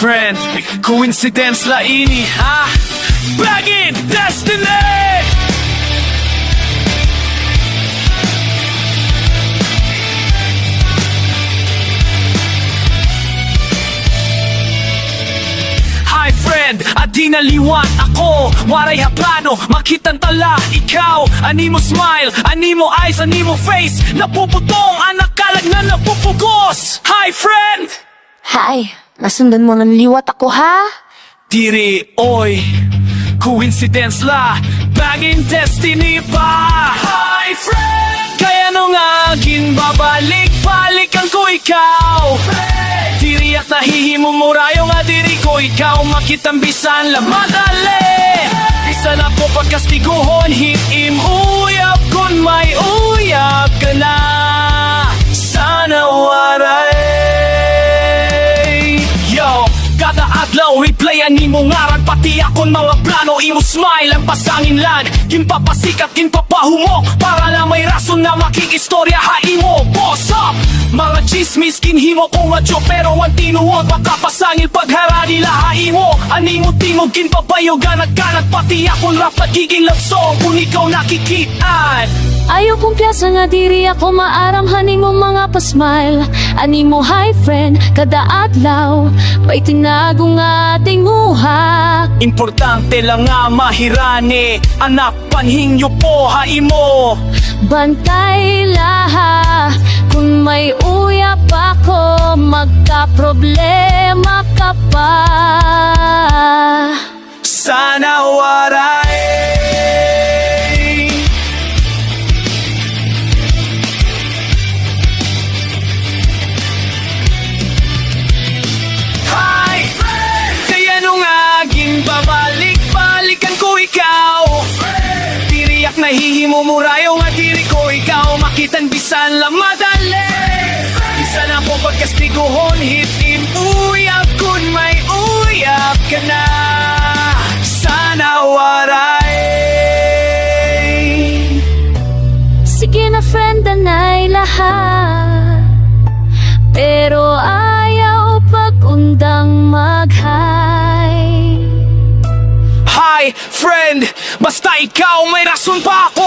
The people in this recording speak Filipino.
friend, coincidence la ini, ha? Bagging destiny! Hi friend, adi naliwan ako. Waray haplano, makitang tala. Ikaw, animo smile, animo eyes, animo face. Napuputong, anak kalag na napupugos. Hi friend! Hi, nasundan mo ng liwat ako ha? Diri, oy, coincidence la. Bagging destiny pa. Hi friend! Kaya nung akin babalik-balikan ko ikaw. Diri at nahihimumurayo nga diri ko ikaw. Makitambisan la madali. Isa na po pagkastiguhon, hitim uyab kun may uyab ka na. Sana waray. Yo, kada adlaw replay animo ngarag pati akon mga plano. Imo smile ang pasangin lan, ginpapasikat ginpapahumok para lang may rason na makikistorya ha imo. Boss up! Mga chismis kinhimo ko nga joke pero ang tinuod makapasangil paghara nila ha imo. Animo tingog ginpabayogan at kanat pati akon rap nagiging love song kung ikaw nakikitaan. Ayaw kong piyasa nga diri ako maaramhan mo mga pasmile. Animo hi friend, kada adlaw may tinago nga ating muha. Importante lang nga mahirani, anak panhingyo po ha imo. Bantay laha, kung may uyap ako magka-problema ka pa. Sana waray. Hi friend! Kaya nung aging babalik-balikan ko ikaw. Tiriyak nahihimumurayo nga diri ko ikaw. Makitan bisan lang madali. Isa na po pagkastiguhon, hitim uyab kun may uyab ka na. Sana waray. Sige na friend, anay lahat, pero ayaw pag-undang mag-hi. Hi friend, basta ikaw may rason pa ako